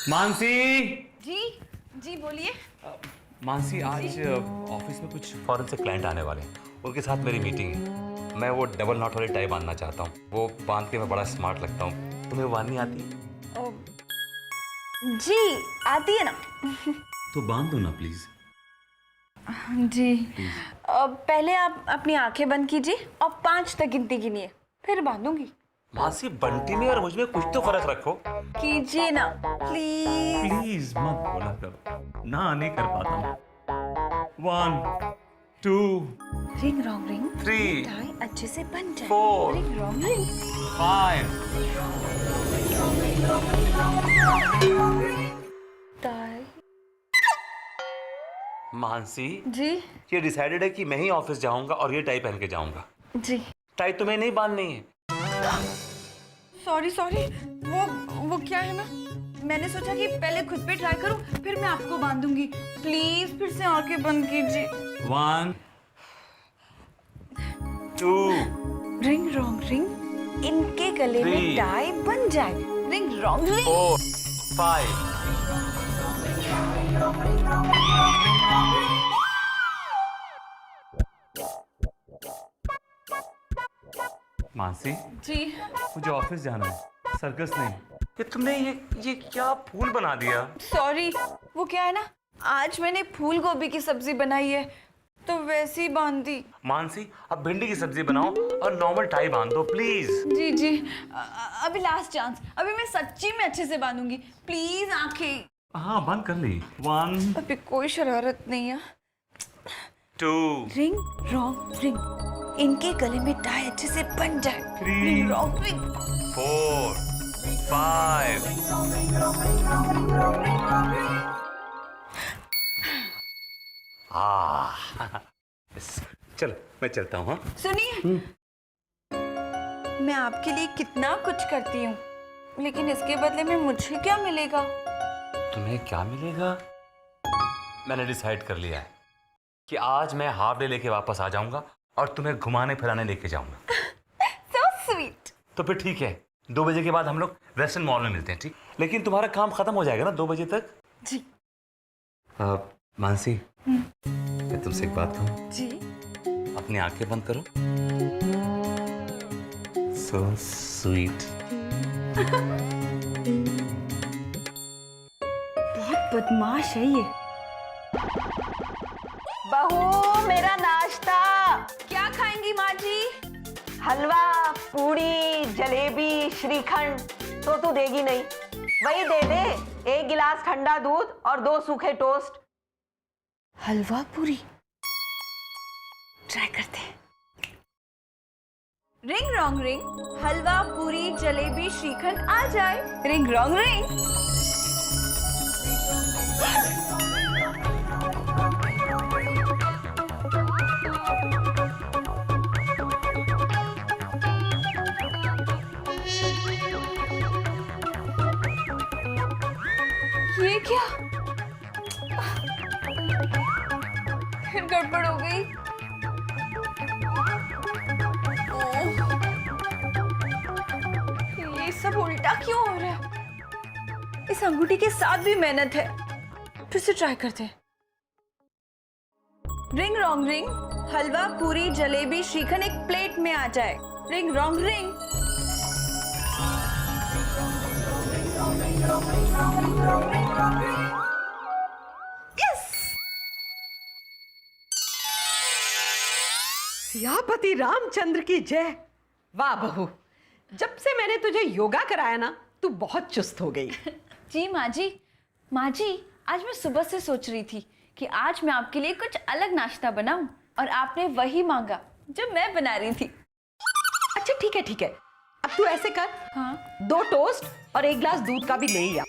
मानसी। जी जी बोलिए। मानसी, आज ऑफिस में कुछ फॉरेन से क्लाइंट आने वाले हैं, उनके साथ मेरी मीटिंग है। मैं वो डबल नॉट वाली टाई बांधना चाहता हूँ, वो बांध के मैं बड़ा स्मार्ट लगता हूँ। तुम्हें बांधनी आती है? जी आती है ना। तो बांध दो ना प्लीज। जी पहले आप अपनी आंखें बंद कीजिए और 5 तक गिनती गिनिए, फिर बांधूंगी। मानसी, बंटी में और मुझमें कुछ तो फर्क रखो। कीजिए ना प्लीज। प्लीज मत बोला करो ना, नहीं कर पाता हूँ। 1 2 रिंग रॉन्ग रिंग 3 टाई अच्छे से बन जाए। 4 ring wrong ring 5। Tie. Mansi, ji ये डिसाइडेड है कि मैं ही ऑफिस जाऊंगा और ये टाई पहन के जाऊंगा। जी टाई तुम्हें नहीं बांधनी है। सॉरी सॉरी, वो क्या है ना, मैंने सोचा कि पहले खुद पे ट्राई करूं फिर मैं आपको बांधूंगी। प्लीज फिर से आंखें बंद कीजिए। 1 2 रिंग रॉन्ग रिंग इनके गले में 3 टाई बन जाए। Ring wrong ring 4 5। मानसी, जी मुझे ऑफिस जाना है, सर्कस नहीं। ये तुमने ये क्या फूल बना दिया? सॉरी, वो क्या है ना, आज मैंने फूल गोभी की सब्जी बनाई है तो वैसे ही बांध दी। मानसी, अब भिंडी की सब्जी बनाओ और नॉर्मल टाई बांध दो प्लीज। जी जी अभी लास्ट चांस, अभी मैं सच्ची में अच्छे से बांधूंगी। प्लीज आंखें। हाँ, बंद कर ली। 1 अभी कोई शरारत नहीं है। 2 रिंग रॉन्ग रिंग इनके गले में टाई अच्छे से बन जाए। 3 रिंग रॉन्ग रिंग 4 5। चलो मैं चलता हूँ। सुनिए, मैं आपके लिए कितना कुछ करती हूँ, लेकिन इसके बदले में मुझे क्या मिलेगा? तुम्हें क्या मिलेगा? मैंने डिसाइड कर लिया है कि आज मैं हाफ डे लेके वापस आ जाऊंगा और तुम्हें घुमाने फिराने लेके जाऊंगा। So sweet. तो फिर ठीक है, 2 बजे के बाद हम लोग वेस्टर्न मॉल में मिलते हैं, ठीक? लेकिन तुम्हारा काम खत्म हो जाएगा ना 2 बजे तक? जी मानसी, मैं तुमसे एक बात कहूँ? जी अपनी आंखें बंद करो। So sweet. बहुत बदमाश है ये। बहू, मेरा नाश्ता। क्या खाएंगी माँ जी? हलवा, पूड़ी, जलेबी, श्रीखंड तो तू देगी नहीं, वही दे दे। 1 गिलास ठंडा दूध और 2 सूखे टोस्ट। हलवा पूरी ट्राई करते हैं। रिंग रॉन्ग रिंग हलवा पूरी जलेबी श्रीखंड आ जाए। Ring wrong ring. ये क्या, फिर गड़बड़ हो गई। ये सब उल्टा क्यों हो रहा है? इस अंगूठी के साथ भी मेहनत है। फिर से ट्राई करते हैं। रिंग रॉन्ग रिंग हलवा पूरी जलेबी श्रीखंड एक प्लेट में आ जाए। Ring wrong ring. Siyapati Ramchandra की जय। वाह बहू, जब से मैंने तुझे योगा कराया ना, तू बहुत चुस्त हो गई। जी माँ जी, माँ जी आज मैं सुबह से सोच रही थी कि आज मैं आपके लिए कुछ अलग नाश्ता बनाऊं और आपने वही मांगा जो मैं बना रही थी। अच्छा ठीक है ठीक है, अब तू ऐसे कर। हाँ 2 टोस्ट और 1 गिलास दूध का भी ले ही आ।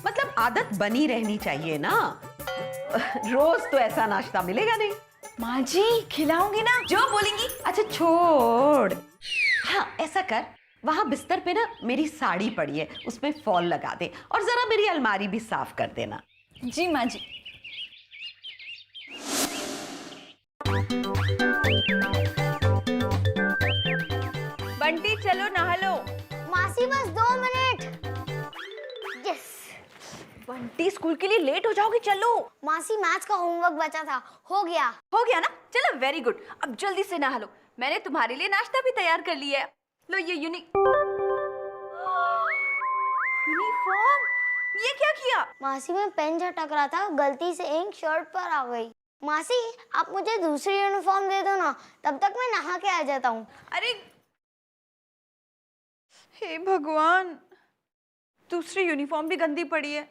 मतलब आदत बनी रहनी चाहिए ना, रोज तो ऐसा नाश्ता मिलेगा नहीं। माँ जी खिलाऊंगी ना, जो बोलेंगी। अच्छा छोड़। हाँ ऐसा कर, वहां बिस्तर पे ना मेरी साड़ी पड़ी है, उसमें फॉल लगा दे और जरा मेरी अलमारी भी साफ कर देना। जी माँ जी। बंटी चलो नहा लो। मासी बस 2 मिनट। यस। बंटी स्कूल के लिए लेट हो जाओगी, चलो। मासी मैथ्स का होमवर्क बचा था, हो गया। हो गया ना, चलो वेरी गुड। अब जल्दी से नहा लो, मैंने तुम्हारे लिए नाश्ता भी तैयार कर लिया है। लो ये यूनिफॉर्म, ये क्या किया? मासी मैं पेन झटक रहा था, गलती से इंक शर्ट पर आ गई। मासी आप मुझे दूसरी यूनिफॉर्म दे दो ना, तब तक मैं नहा के आ जाता हूँ। अरे हे भगवान, दूसरी यूनिफॉर्म भी गंदी पड़ी है।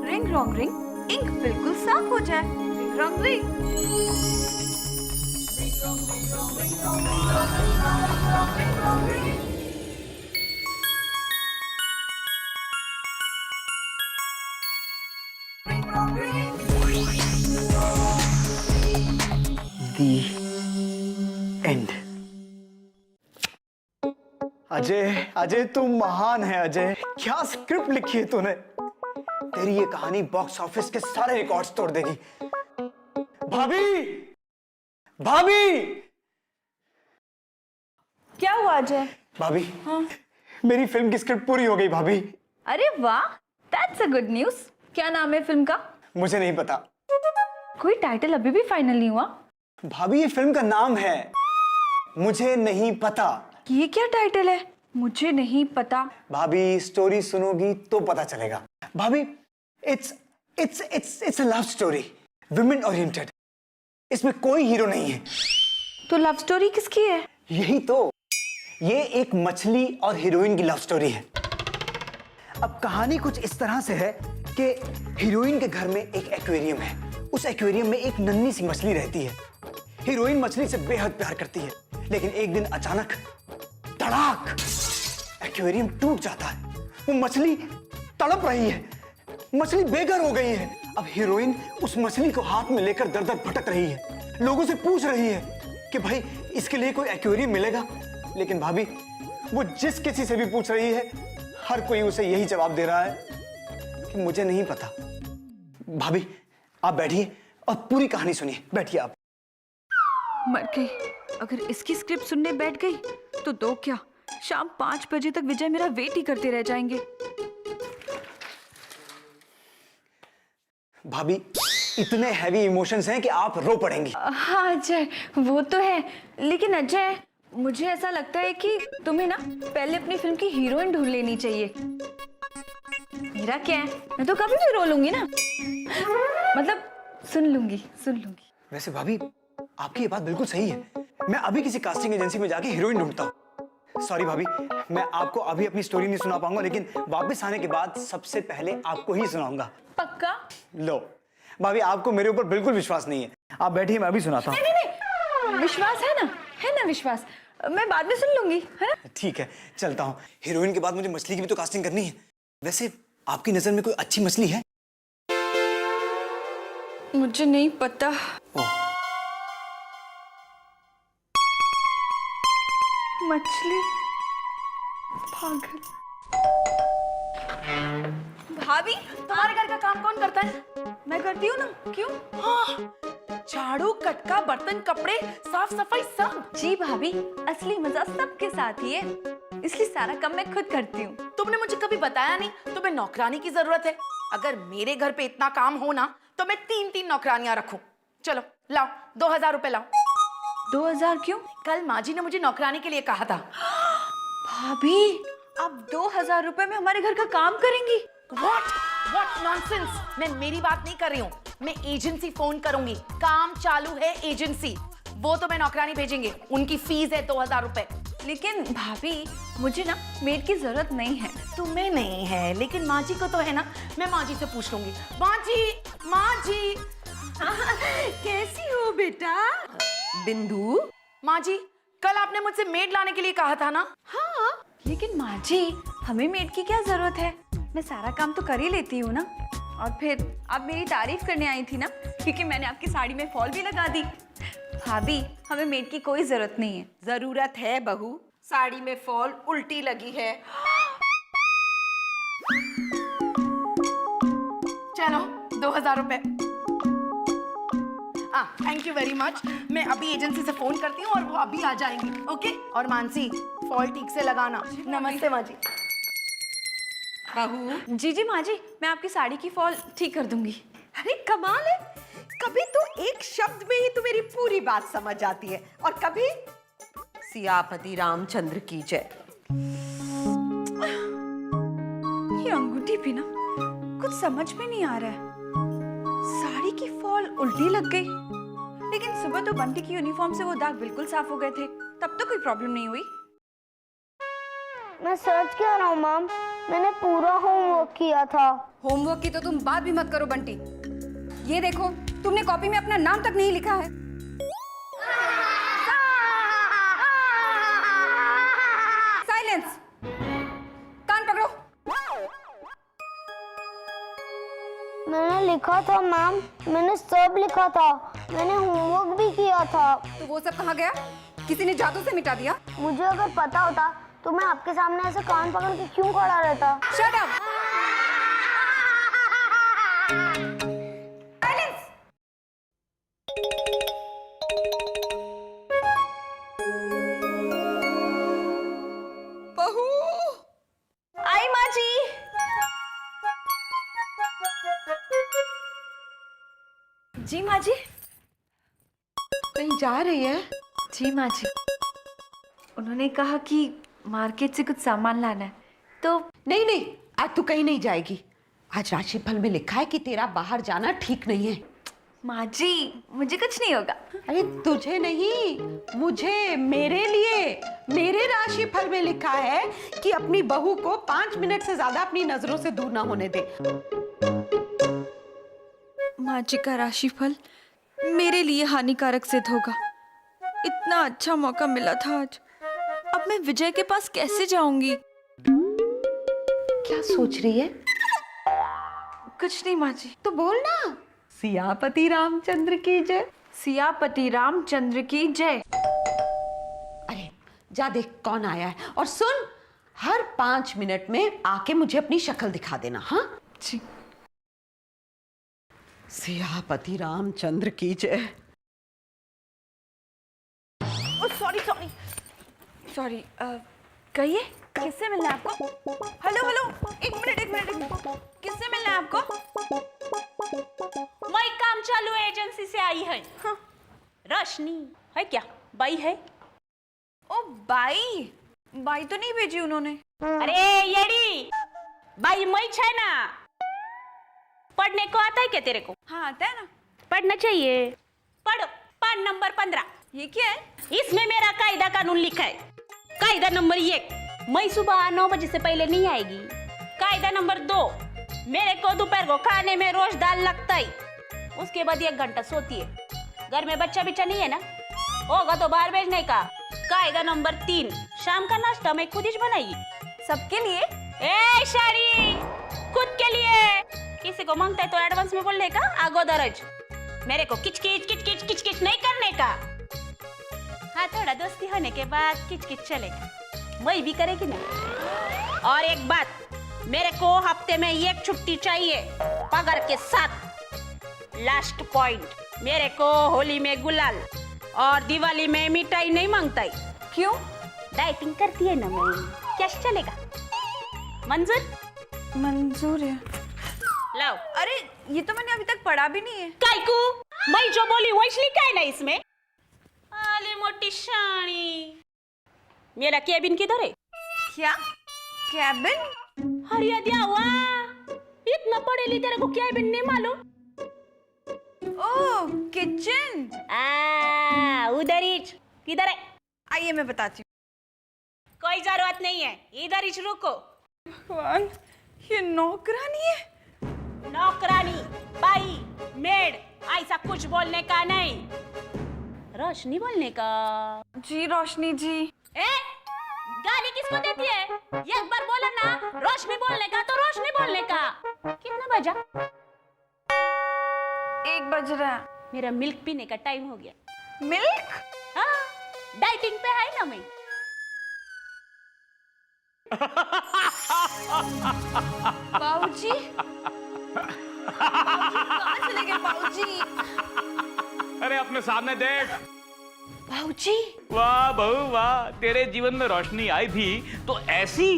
रिंग रॉन्ग रिंग, इंक बिल्कुल साफ हो जाए। Ring wrong ring. And. Ajay, Ajay तुम महान है अजय। क्या स्क्रिप्ट लिखी है तूने। तेरी ये कहानी बॉक्स ऑफिस के सारे रिकॉर्ड्स तोड़ देगी। भाभी, भाभी, क्या हुआ अजय? भाभी, मेरी फिल्म की स्क्रिप्ट पूरी हो गई भाभी। अरे वाह, दैट्स अ गुड न्यूज। क्या नाम है फिल्म का? मुझे नहीं पता। कोई टाइटल अभी भी फाइनल नहीं हुआ? भाभी ये फिल्म का नाम है मुझे नहीं पता। ये क्या टाइटल है, मुझे नहीं पता? भाभी स्टोरी सुनोगी तो पता चलेगा। भाभी it's a love story, women oriented. इसमें कोई हीरो नहीं है। तो लव स्टोरी किसकी है? यही तो, ये एक मछली और हीरोइन की लव स्टोरी है। अब कहानी कुछ इस तरह से है कि हीरोइन के घर में एक एक्वेरियम है। उस एक्वेरियम में एक नन्ही सी मछली रहती है। हीरोइन मछली से बेहद प्यार करती है, लेकिन एक दिन अचानक धड़ाक एक्वेरियम टूट जाता है। वो मछली तड़प रही है, मछली बेघर हो गई है। अब हीरोइन उस मछली को हाथ में लेकर दर दर भटक रही है, लोगों से पूछ रही है कि भाई इसके लिए कोई एक्वेरियम मिलेगा। लेकिन भाभी वो जिस किसी से भी पूछ रही है, हर कोई उसे यही जवाब दे रहा है कि मुझे नहीं पता। भाभी आप बैठिए और पूरी कहानी सुनिए। बैठिए आप। मर गई। अगर इसकी स्क्रिप्ट सुनने बैठ गई तो दो क्या, शाम 5 बजे तक विजय मेरा वेट ही करते रह जाएंगे। भाभी इतने हैवी इमोशंस हैं कि आप रो पड़ेंगी। हाँ अजय, वो तो है, लेकिन अजय मुझे ऐसा लगता है कि तुम्हें ना पहले अपनी फिल्म की हीरोइन ढूंढ लेनी चाहिए। मेरा क्या है, मैं तो कभी भी रो लूंगी ना, मतलब सुन लूंगी। वैसे भाभी आपकी ये बात बिल्कुल सही है। मैं अभी किसी कास्टिंग एजेंसी में जाके हीरोइन ढूंढता हूँ। सॉरी भाभी, मैं आपको अभी अपनी स्टोरी नहीं सुना पाऊंगा, लेकिन वापस आने के बाद सबसे पहले आपको ही सुनाऊंगा। पक्का? लो भाभी, आपको मेरे ऊपर बिल्कुल विश्वास नहीं है। आप बैठिए, मैं अभी सुनाता हूँ। नहीं, विश्वास है ना विश्वास। मैं बाद में सुन लूंगी, है ना? ठीक है, चलता हूँ। हीरोइन के बाद मुझे मछली की भी तो कास्टिंग करनी है। वैसे आपकी नजर में कोई अच्छी मछली है? मुझे नहीं पता। मछली पागल। भाभी, तुम्हारे घर का काम कौन करता है? मैं करती हूँ ना। क्यों? हाँ, झाड़ू, कटका, बर्तन, कपड़े, साफ सफाई सब। जी भाभी, असली मजा सबके साथ ही है, इसलिए सारा काम मैं खुद करती हूँ। तुमने मुझे कभी बताया नहीं तुम्हें नौकरानी की जरूरत है। अगर मेरे घर पे इतना काम हो ना तो मैं 3-3 नौकरानियां रखूं। चलो लाओ 2000 रुपए लाओ। 2000 क्यों? कल माँ जी ने मुझे नौकरानी के लिए कहा था। भाभी, आप 2000 रुपए में हमारे घर का काम करेंगी? What nonsense! मैं मेरी बात नहीं कर रही हूँ, मैं एजेंसी फोन करूंगी। काम चालू है एजेंसी, वो तो मैं नौकरानी भेजेंगे। उनकी फीस है 2000 रुपए। लेकिन भाभी, मुझे ना मेड की जरूरत नहीं है। तुम्हें नहीं है, लेकिन माँ जी को तो है ना। मैं माँ जी से पूछ लूंगी। माँ जी कैसी हो बेटा? बिंदु। माँ जी, कल आपने मुझसे मेड लाने के लिए कहा था ना? हाँ, लेकिन माँ जी हमें मेड की क्या जरूरत है, मैं सारा काम तो कर ही लेती हूँ ना। और फिर आप मेरी तारीफ करने आई थी ना, क्योंकि मैंने आपकी साड़ी में फॉल भी लगा दी। भाभी, हमें मेड की कोई जरूरत नहीं है। जरूरत है बहू, साड़ी में फॉल उल्टी लगी है। चलो 2000 रुपए। Thank you very much. मैं अभी एजेंसी से फोन करती हूँ और वो अभी आ जाएंगे। ओके। और मानसी, फॉल ठीक से लगाना। नमस्ते माँ जी। बहू, जी जी माँ जी, मैं आपकी साड़ी की फॉल ठीक कर दूंगी। अरे कमाल है, कभी तो एक शब्द में ही तू मेरी पूरी बात समझ जाती है और कभी सियापति रामचंद्र की जय। ये अंगूठी भी ना कुछ समझ में नहीं आ रहा है। साड़ी की फॉल उल्टी लग गई, लेकिन सुबह तो बंटी की यूनिफॉर्म से वो दाग बिल्कुल साफ हो गए थे, तब तो कोई प्रॉब्लम नहीं हुई। मैं सच कह रहा हूँ मैम, मैंने पूरा होमवर्क किया था। होमवर्क की तो तुम बात भी मत करो बंटी। ये देखो, तुमने कॉपी में अपना नाम तक नहीं लिखा है। साइलेंस, कान पकड़ो। मैंने लिखा था मैम, मैंने सब लिखा था, मैंने होमवर्क भी किया था। तो वो सब कहाँ गया? किसी ने जादू से मिटा दिया? मुझे अगर पता होता तो मैं आपके सामने ऐसे कान पकड़ के क्यों खड़ा रहता? Shut up. साइलेंस। बहू आई माँ जी। जी माँ जी। कहीं जा रही है? जी माँ जी, उन्होंने कहा कि मार्केट से कुछ सामान लाना है, तो नहीं नहीं, आज तू कहीं नहीं जाएगी। आज राशिफल में लिखा है कि तेरा बाहर जाना ठीक नहीं है। माँ जी मुझे कुछ नहीं होगा। अरे तुझे नहीं, मुझे, मेरे लिए। मेरे राशिफल में लिखा है कि अपनी बहू को 5 मिनट से ज्यादा अपनी नजरों से दूर ना होने दे। माँ जी का राशिफल मेरे लिए हानिकारक सिद्ध होगा। इतना अच्छा मौका मिला था आज, अब मैं विजय के पास कैसे जाऊंगी? क्या सोच रही है? कुछ नहीं माँ जी। तो बोल ना, सियापति रामचंद्र की जय। सियापति रामचंद्र की जय। अरे जा देख कौन आया है, और सुन, हर 5 मिनट में आके मुझे अपनी शक्ल दिखा देना। हाँ जी। सियापति रामचंद्र की जय। सॉरी सॉरी सॉरी, कहिए किससे मिलना है आपको? हेलो हेलो, एक मिनट, किससे मिलना है आपको? मैं काम चालू एजेंसी से आई है। हाँ। रोशनी है क्या? बाई है? ओ बाई तो नहीं भेजी उन्होंने। अरे येड़ी, बाई मैं है ना। पढ़ने को आता है क्या तेरे को? हाँ आता है ना। पढ़ना चाहिए, पढ़ो। पान नंबर 15। ये क्या है? इसमें मेरा कायदा कानून लिखा है। कायदा नंबर 1, मैं सुबह 9 बजे से पहले नहीं आएगी। कायदा नंबर 2, मेरे को दोपहर को खाने में रोज दाल लगता है। उसके बाद 1 घंटा सोती है। घर में बच्चा बिच्चा नहीं है ना, होगा तो बाहर भेजने का। कायदा नंबर 3, शाम का नाश्ता मैं खुद ही बनाएगी। सबके लिए? ए शारी, खुद के लिए। किसी को मांगता है तो एडवांस में बोलने का, आगो दरज। मेरे को किच किच नहीं करने का। हाँ, थोड़ा दोस्ती होने के बाद किच किच चलेगा, वही भी करेगी ना। और एक बात, मेरे को हफ्ते में 1 छुट्टी चाहिए पगार के साथ। लास्ट पॉइंट, मेरे को होली में गुलाल और दिवाली में मिठाई नहीं मांगता है। क्यों? डाइटिंग करती है ना मैं, कैश चलेगा? मंजूर? मंजूर है। लाओ। अरे ये तो मैंने अभी तक पढ़ा भी नहीं है। काइकू, मैं जो बोली वही लिखा है ना इसमें। आले मोटी शानी। मेरा केबिन किधर है? क्या कैबिन? हरिया दिया हुआ। इतना पढ़े ली, तेरे को केबिन नहीं मालूम? ओह किचन। उधर ही। किधर है? आइए मैं बताती हूँ। कोई जरूरत नहीं है, इधर ही रुको। भगवान, ये नौकरानी है। नौकरानी, बाई, मेड, ऐसा कुछ बोलने का नहीं। रोशनी बोलने का। जी रोशनी जी। ए, गाली किसको देती है? एक बार बोला ना रोशनी बोलने का तो रोशनी बोलने का। कितना बजा? 1 बज रहा है। मेरा मिल्क पीने का टाइम हो गया। मिल्क? हाँ, डाइटिंग पे है ना मैं। बाबूजी कहाँ चले गए बाबूजी? अरे अपने सामने देख। बाबूजी, वाह बहू वाह, तेरे जीवन में रोशनी आई भी तो ऐसी।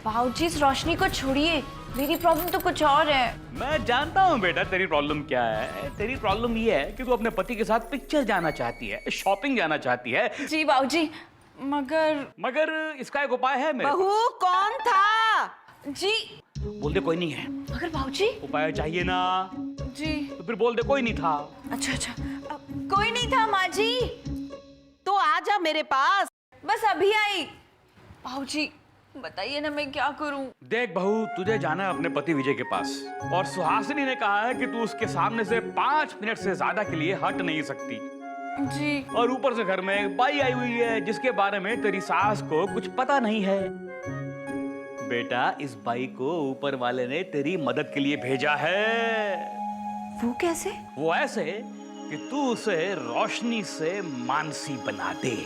बाबूजी इस रोशनी को छोड़िए, मेरी प्रॉब्लम तो कुछ और है। मैं जानता हूँ बेटा तेरी प्रॉब्लम क्या है। तेरी प्रॉब्लम ये है कि तू अपने पति के साथ पिक्चर जाना चाहती है, शॉपिंग जाना चाहती है। जी बाबूजी, मगर इसका एक उपाय है मेरे बहू कौन था? जी बोल दे कोई नहीं है। मगर बाबूजी। उपाय चाहिए ना? जी तो फिर बोल दे कोई नहीं था। अच्छा, कोई नहीं था माँ जी। तो आ जा मेरे पास। बस अभी आई। बाबूजी बताइए ना मैं क्या करूं? देख बहू, तुझे जाना है अपने पति विजय के पास, और सुहासिनी ने कहा है कि तू उसके सामने से 5 मिनट से ज्यादा के लिए हट नहीं सकती। जी। और ऊपर से घर में एक बाई आई हुई है जिसके बारे में तेरी सास को कुछ पता नहीं है। बेटा इस बाई को ऊपर वाले ने तेरी मदद के लिए भेजा है। वो कैसे? वो ऐसे कि तू उसे रोशनी से मानसी बना दे।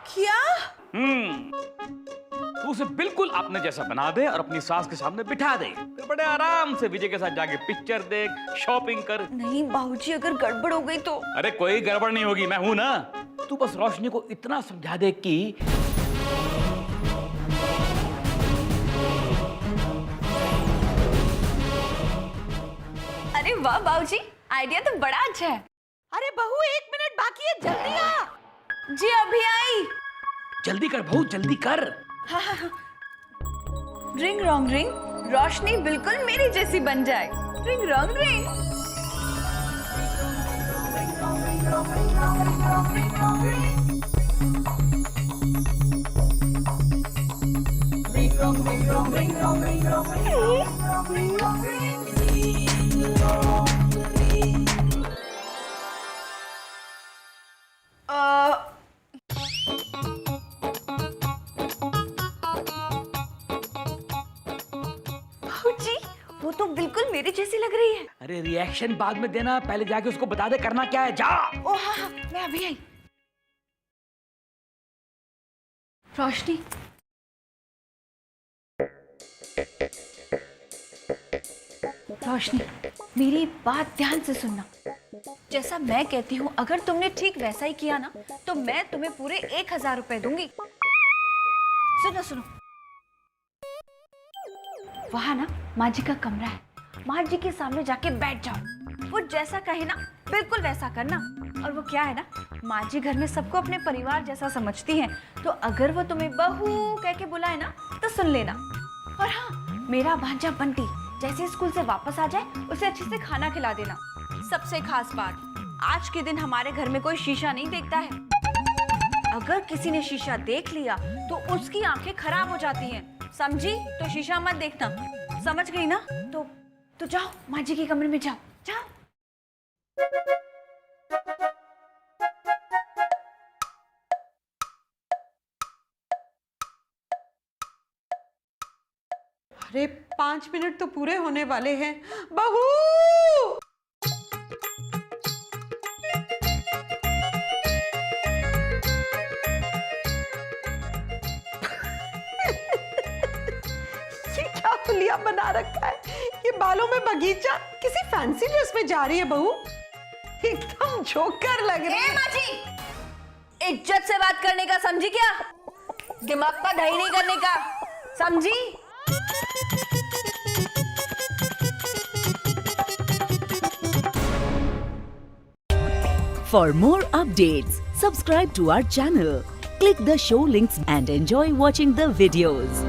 क्या? तू उसे बिल्कुल अपने जैसा बना दे और अपनी सास के सामने बिठा दे। फिर बड़े आराम से विजय के साथ जाके पिक्चर देख, शॉपिंग कर। नहीं बाबूजी, अगर गड़बड़ हो गई तो? अरे कोई गड़बड़ नहीं होगी, मैं हूं ना। तू बस रोशनी को इतना समझा दे कि अरे वाह बाबूजी, आइडिया तो बड़ा अच्छा है। अरे बहू 1 मिनट बाकी है, जल्दी आ। जी अभी आई। जल्दी कर बहू, जल्दी कर। रिंग रॉन्ग रिंग, रोशनी बिल्कुल मेरी जैसी बन जाए। Ring wrong ring. बाबूजी वो तो बिल्कुल मेरी जैसी लग रही है। अरे रिएक्शन बाद में देना, पहले जाके उसको बता दे करना क्या है। जा। ओ हाँ, मैं अभी आई। रोशनी, रोशनी मेरी बात ध्यान से सुनना। जैसा मैं कहती हूँ अगर तुमने ठीक वैसा ही किया ना तो मैं तुम्हें पूरे 1000 रुपए दूंगी। सुनो सुनो, वहां ना माँ जी का कमरा है, माँ जी के सामने जाके बैठ जाओ। वो जैसा कहे ना बिल्कुल वैसा करना। और वो क्या है ना, माँ जी घर में सबको अपने परिवार जैसा समझती हैं, तो अगर वो तुम्हें बहू कह के बुलाए ना तो सुन लेना। और हाँ, मेरा भांजा बंटी जैसे स्कूल से वापस आ जाए उसे अच्छे से खाना खिला देना। सबसे खास बात, आज के दिन हमारे घर में कोई शीशा नहीं देखता है। अगर किसी ने शीशा देख लिया तो उसकी आंखें खराब हो जाती हैं, समझी? तो शीशा मत देखना, समझ गई ना? तो जाओ माँ जी के कमरे में जाओ, जाओ। अरे 5 मिनट तो पूरे होने वाले हैं। बहू ये क्या पुलिया बना रखा है? ये बालों में बगीचा, किसी फैंसी ड्रेस में जा रही है बहू। एकदम जोकर लग रही है। माँ जी, इज्जत से बात करने का समझी क्या? दिमाग का दही नहीं करने का, समझी? For more updates, subscribe to our channel, click the show links and enjoy watching the videos.